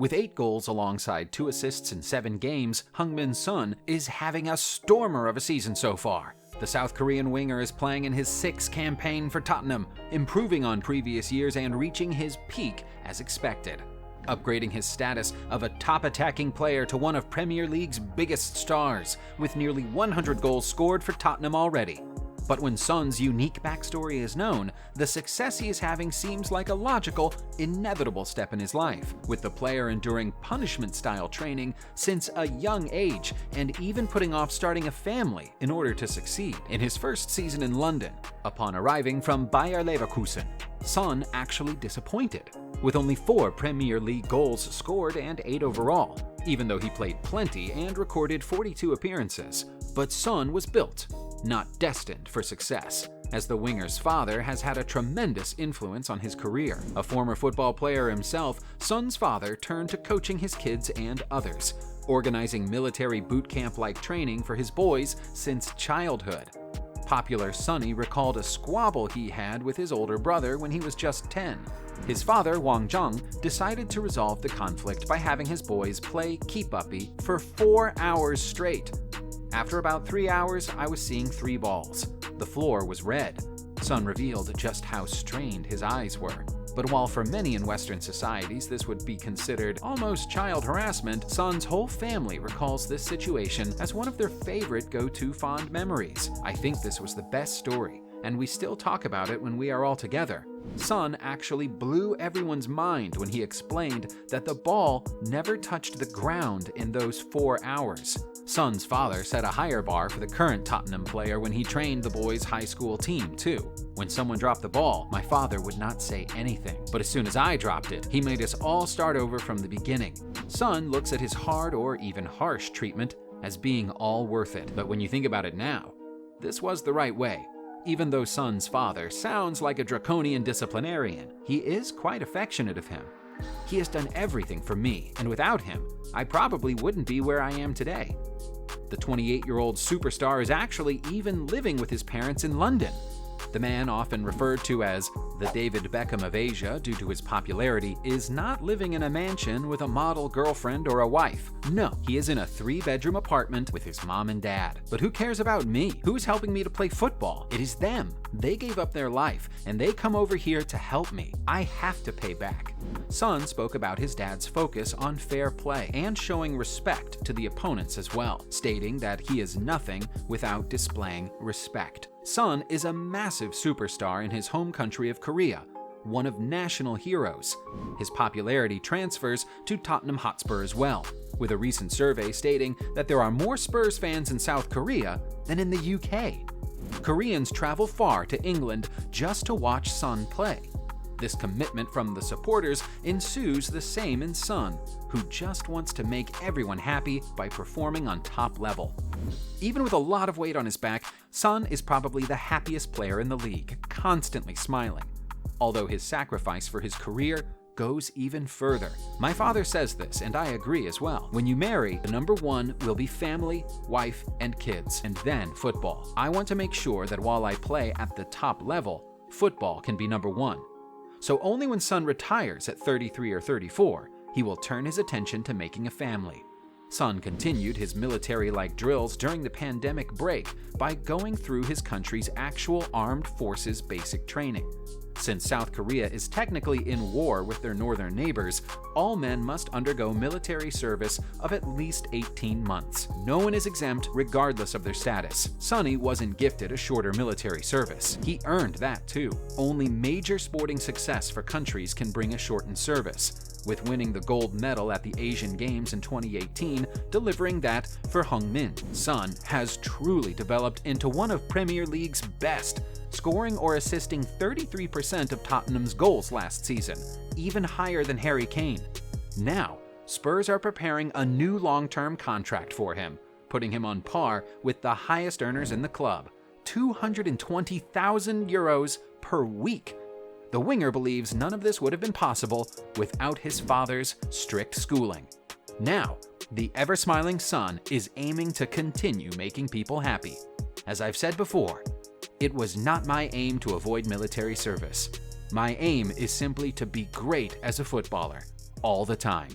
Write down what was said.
With 8 goals alongside 2 assists in 7 games, Heung-min Son is having a stormer of a season so far. The South Korean winger is playing in his 6th campaign for Tottenham, improving on previous years and reaching his peak as expected, upgrading his status of a top attacking player to one of Premier League's biggest stars, with nearly 100 goals scored for Tottenham already. But when Son's unique backstory is known, the success he is having seems like a logical, inevitable step in his life, with the player enduring punishment-style training since a young age and even putting off starting a family in order to succeed. In his first season in London, upon arriving from Bayer Leverkusen, Son actually disappointed, with only 4 Premier League goals scored and 8 overall, even though he played plenty and recorded 42 appearances. But Son was built, not destined for success, as the winger's father has had a tremendous influence on his career. A former football player himself, Son's father turned to coaching his kids and others, organizing military boot camp-like training for his boys since childhood. Popular Sonny recalled a squabble he had with his older brother when he was just 10. His father, Wang Zheng, decided to resolve the conflict by having his boys play keep-uppy for 4 hours straight. After about 3 hours, I was seeing 3 balls. The floor was red. Son revealed just how strained his eyes were. But while for many in Western societies this would be considered almost child harassment, Son's whole family recalls this situation as one of their favorite go-to fond memories. I think this was the best story, and we still talk about it when we are all together. Son actually blew everyone's mind when he explained that the ball never touched the ground in those 4 hours. Son's father set a higher bar for the current Tottenham player when he trained the boys' high school team, too. When someone dropped the ball, my father would not say anything. But as soon as I dropped it, he made us all start over from the beginning. Son looks at his hard or even harsh treatment as being all worth it. But when you think about it now, this was the right way. Even though Son's father sounds like a draconian disciplinarian, he is quite affectionate of him. He has done everything for me, and without him, I probably wouldn't be where I am today. The 28-year-old superstar is actually even living with his parents in London. The man, often referred to as the David Beckham of Asia due to his popularity, is not living in a mansion with a model girlfriend or a wife. No, he is in a 3-bedroom apartment with his mom and dad. But who cares about me? Who's helping me to play football? It is them. They gave up their life, and they come over here to help me. I have to pay back. Son spoke about his dad's focus on fair play and showing respect to the opponents as well, stating that he is nothing without displaying respect. Son is a massive superstar in his home country of Korea, one of national heroes. His popularity transfers to Tottenham Hotspur as well, with a recent survey stating that there are more Spurs fans in South Korea than in the UK. Koreans travel far to England just to watch Son play. This commitment from the supporters ensues the same in Son, who just wants to make everyone happy by performing on top level. Even with a lot of weight on his back, Son is probably the happiest player in the league, constantly smiling. Although his sacrifice for his career goes even further. My father says this, and I agree as well. When you marry, the number 1 will be family, wife, and kids, and then football. I want to make sure that while I play at the top level, football can be number 1. So only when Son retires at 33 or 34, he will turn his attention to making a family. Son continued his military-like drills during the pandemic break by going through his country's actual armed forces basic training. Since South Korea is technically in war with their northern neighbors, all men must undergo military service of at least 18 months. No one is exempt regardless of their status. Sonny wasn't gifted a shorter military service. He earned that too. Only major sporting success for countries can bring a shortened service, with winning the gold medal at the Asian Games in 2018, delivering that for Heung-min. Son has truly developed into one of Premier League's best, scoring or assisting 33% of Tottenham's goals last season, even higher than Harry Kane. Now, Spurs are preparing a new long-term contract for him, putting him on par with the highest earners in the club, €220,000 per week. The winger believes none of this would have been possible without his father's strict schooling. Now, the ever-smiling Son is aiming to continue making people happy. As I've said before, it was not my aim to avoid military service. My aim is simply to be great as a footballer, all the time.